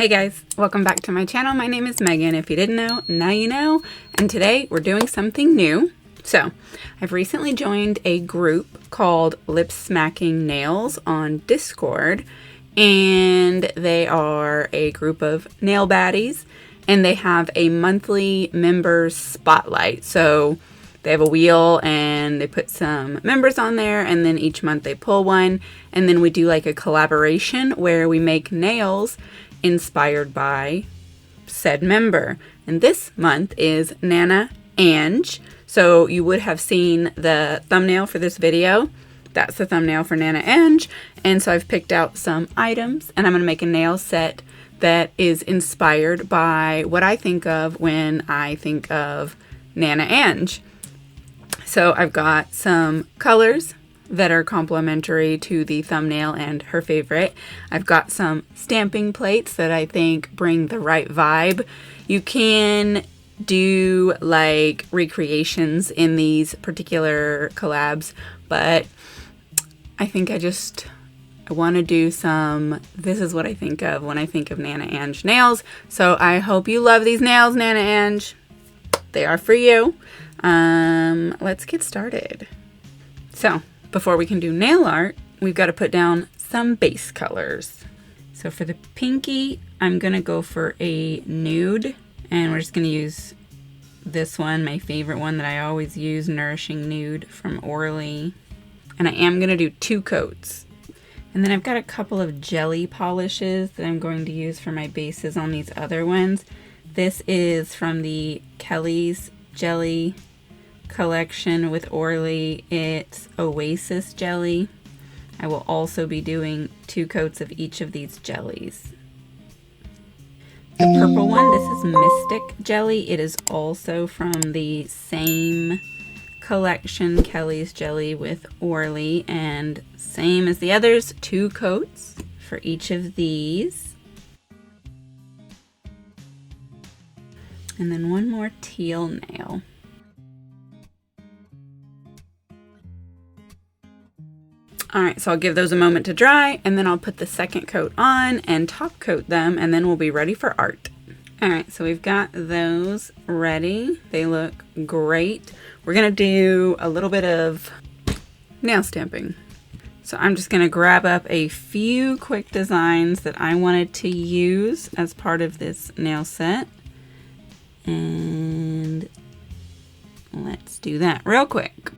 Hey guys, welcome back to my channel. My name is Megan. If you didn't know, now you know. And today we're doing something new. So I've recently joined a group called Lip Smacking Nails on Discord. And they are a group of nail baddies. And they have a monthly members spotlight. So they have a wheel and they put some members on there, and then each month they pull one, and then we do like a collaboration where we make nails inspired by said member. And this month is Nana Ange. So you would have seen the thumbnail for this video. That's the thumbnail for Nana Ange. And so I've picked out some items, and I'm going to make a nail set that is inspired by what I think of when I think of Nana Ange. So I've got some colors that are complementary to the thumbnail and her favorite. I've got some stamping plates that I think bring the right vibe. You can do like recreations in these particular collabs, but I think I want to do some, this is what I think of when I think of Nana Ange nails. So I hope you love these nails, Nana Ange. They are for you. Let's get started. So before we can do nail art, we've got to put down some base colors. So for the pinky, I'm going to go for a nude, and we're just going to use this one, my favorite one that I always use, Nourishing Nude from Orly. And I am going to do 2 coats. And then I've got a couple of jelly polishes that I'm going to use for my bases on these other ones. This is from the Kelly's Jelly collection with Orly. It's Oasis Jelly. I will also be doing 2 coats of each of these jellies. The purple one, this is Mystic Jelly. It is also from the same collection, Kelly's Jelly with Orly, and same as the others, 2 coats for each of these. And then one more teal nail. All right, so I'll give those a moment to dry, and then I'll put the second coat on and top coat them, and then we'll be ready for art. All right, so we've got those ready. They look great. We're gonna do a little bit of nail stamping. So I'm just gonna grab up a few quick designs that I wanted to use as part of this nail set. And let's do that real quick.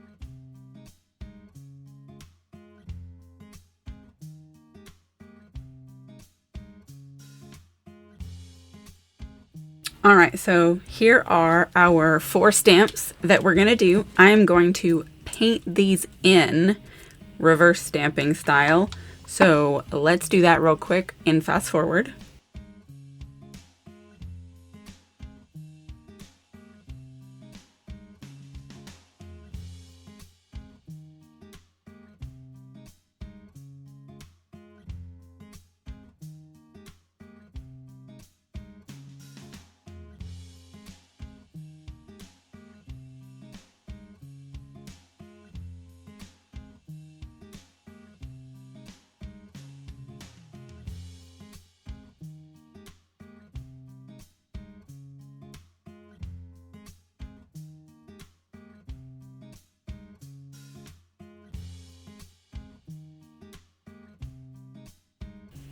All right, so here are our 4 stamps that we're gonna do. I'm going to paint these in reverse stamping style. So let's do that real quick and fast forward.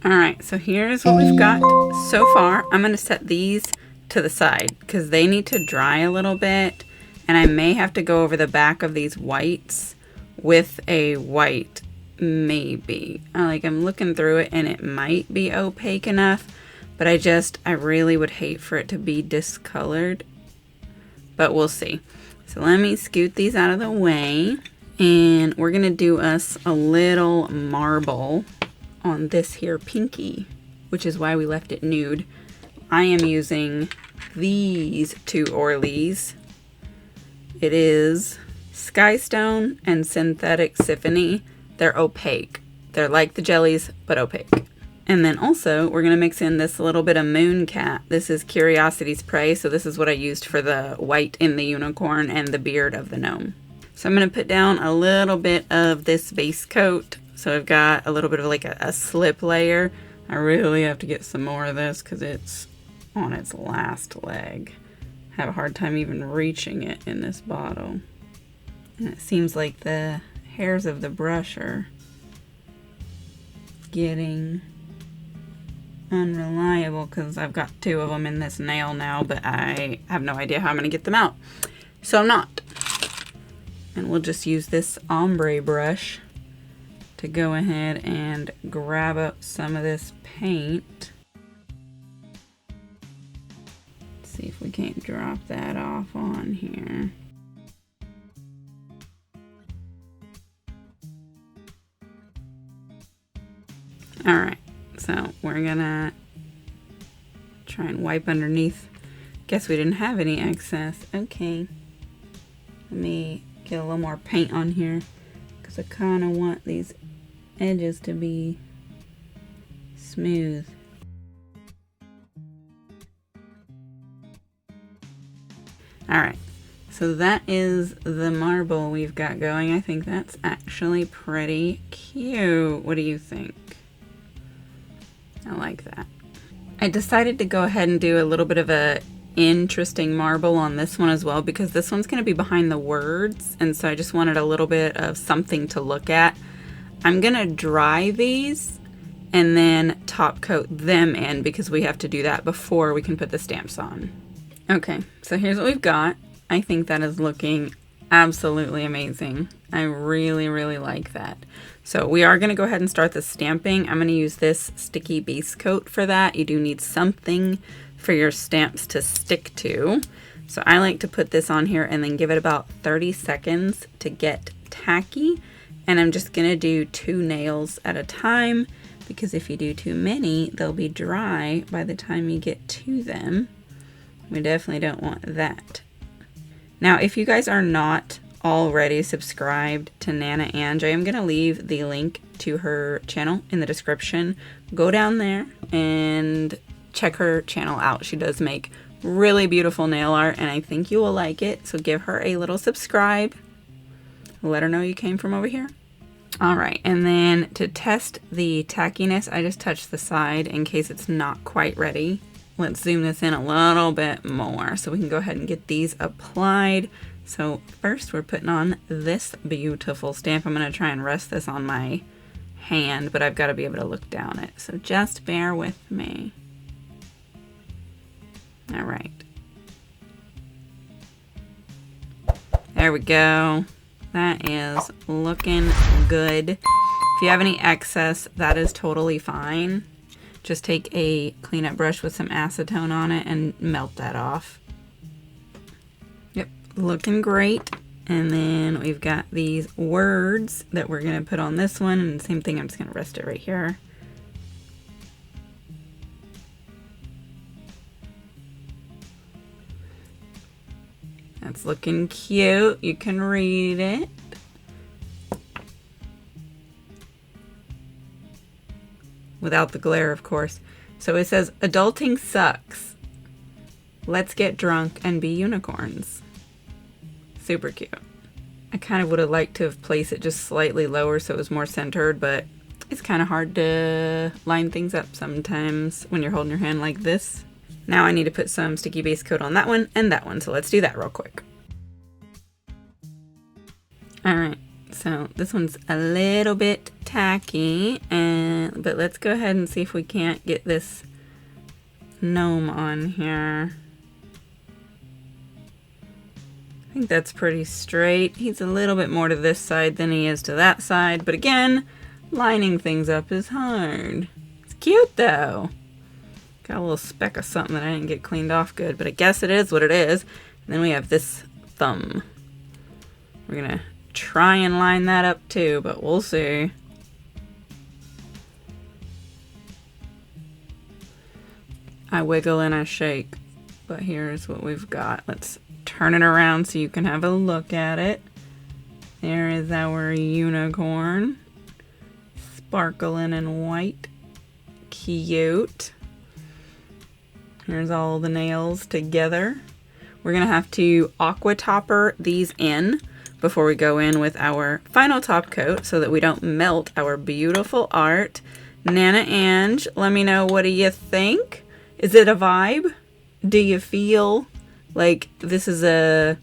All right, so here's what we've got so far. I'm gonna set these to the side because they need to dry a little bit, and I may have to go over the back of these whites with a white, maybe. I'm looking through it and it might be opaque enough, but I really would hate for it to be discolored, but we'll see. So let me scoot these out of the way, and we're gonna do us a little marble on this here pinky, which is why we left it nude. I am using these 2 Orleys. It is Skystone and Synthetic Symphony. They're opaque. They're like the jellies, but opaque. And then also, we're gonna mix in this little bit of Moon Cat. This is Curiosity's Prey, so this is what I used for the white in the unicorn and the beard of the gnome. So I'm gonna put down a little bit of this base coat. So I've got a little bit of like a slip layer. I really have to get some more of this because it's on its last leg. I have a hard time even reaching it in this bottle. And it seems like the hairs of the brush are getting unreliable because I've got 2 of them in this nail now, but I have no idea how I'm going to get them out. So I'm not. And we'll just use this ombre brush to go ahead and grab up some of this paint. See if we can't drop that off on here. All right, so we're gonna try and wipe underneath. Guess we didn't have any excess. Okay, let me get a little more paint on here because I kind of want these edges to be smooth. All right, so that is the marble we've got going. I think that's actually pretty cute. What do you think? I like that. I decided to go ahead and do a little bit of a interesting marble on this one as well because this one's going to be behind the words, and so I just wanted a little bit of something to look at. I'm going to dry these and then top coat them in because we have to do that before we can put the stamps on. Okay, so here's what we've got. I think that is looking absolutely amazing. I really, really like that. So we are going to go ahead and start the stamping. I'm going to use this sticky base coat for that. You do need something for your stamps to stick to. So I like to put this on here and then give it about 30 seconds to get tacky. And I'm just going to do 2 nails at a time because if you do too many, they'll be dry by the time you get to them. We definitely don't want that. Now, if you guys are not already subscribed to Nana Ange, I am going to leave the link to her channel in the description. Go down there and check her channel out. She does make really beautiful nail art and I think you will like it. So give her a little subscribe. Let her know you came from over here. All right, and then to test the tackiness, I just touched the side in case it's not quite ready. Let's zoom this in a little bit more so we can go ahead and get these applied. So first we're putting on this beautiful stamp. I'm going to try and rest this on my hand, but I've got to be able to look down it. So just bear with me. All right. There we go. That is looking good. If you have any excess, that is totally fine. Just take a cleanup brush with some acetone on it and melt that off. Yep, looking great. And then we've got these words that we're going to put on this one. And same thing, I'm just going to rest it right here. That's looking cute. You can read it. Without the glare, of course. So it says, adulting sucks. Let's get drunk and be unicorns. Super cute. I kind of would have liked to have placed it just slightly lower so it was more centered, but it's kind of hard to line things up sometimes when you're holding your hand like this. Now I need to put some sticky base coat on that one and that one, so let's do that real quick. All right. So this one's a little bit tacky, but let's go ahead and see if we can't get this gnome on here. I think that's pretty straight. He's a little bit more to this side than he is to that side, but again, lining things up is hard. It's cute though. Got a little speck of something that I didn't get cleaned off good, but I guess it is what it is. And then we have this thumb. We're gonna try and line that up too, but we'll see. I wiggle and I shake, but here's what we've got. Let's turn it around so you can have a look at it. There is our unicorn, sparkling in white. Cute. Here's all the nails together. We're gonna have to aqua topper these in before we go in with our final top coat so that we don't melt our beautiful art. Nana Ange, let me know, what do you think? Is it a vibe? Do you feel like this is a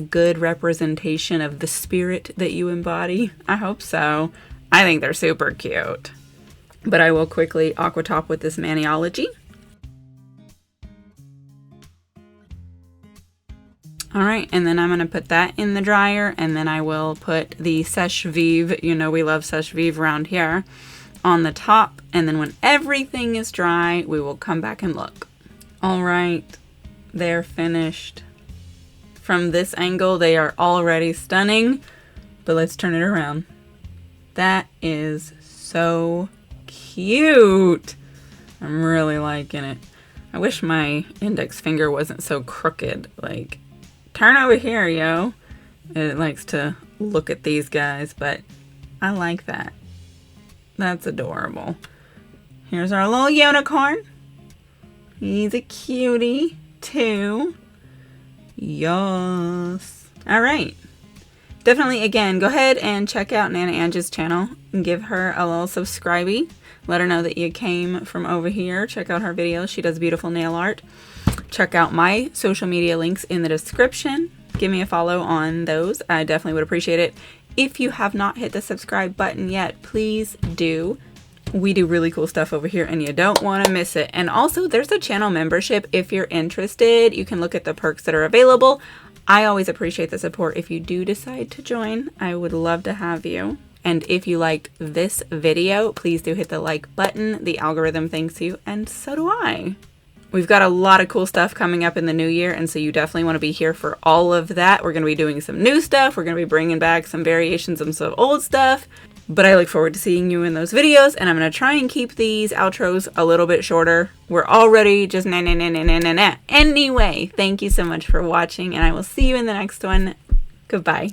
good representation of the spirit that you embody? I hope so. I think they're super cute. But I will quickly aqua top with this Maniology. Alright, and then I'm going to put that in the dryer, and then I will put the Seche Vivre, you know we love Seche Vivre around here, on the top, and then when everything is dry, we will come back and look. Alright, they're finished. From this angle, they are already stunning, but let's turn it around. That is so cute. I'm really liking it. I wish my index finger wasn't so crooked. Like, turn over here, yo. It likes to look at these guys, but I like that. That's adorable. Here's our little unicorn. He's a cutie, too. Yes. All right. Definitely, again, go ahead and check out Nana Ange's channel and give her a little subscribey. Let her know that you came from over here. Check out her videos. She does beautiful nail art. Check out my social media links in the description. Give me a follow on those. I definitely would appreciate it. If you have not hit the subscribe button yet, please do. We do really cool stuff over here and you don't want to miss it. And also, there's a channel membership if you're interested. You can look at the perks that are available. I always appreciate the support. If you do decide to join, I would love to have you. And if you liked this video, please do hit the like button. The algorithm thanks you, and so do I. We've got a lot of cool stuff coming up in the new year, and so you definitely want to be here for all of that. We're going to be doing some new stuff. We're going to be bringing back some variations of some old stuff. But I look forward to seeing you in those videos, and I'm going to try and keep these outros a little bit shorter. We're already just Anyway, thank you so much for watching, and I will see you in the next one. Goodbye.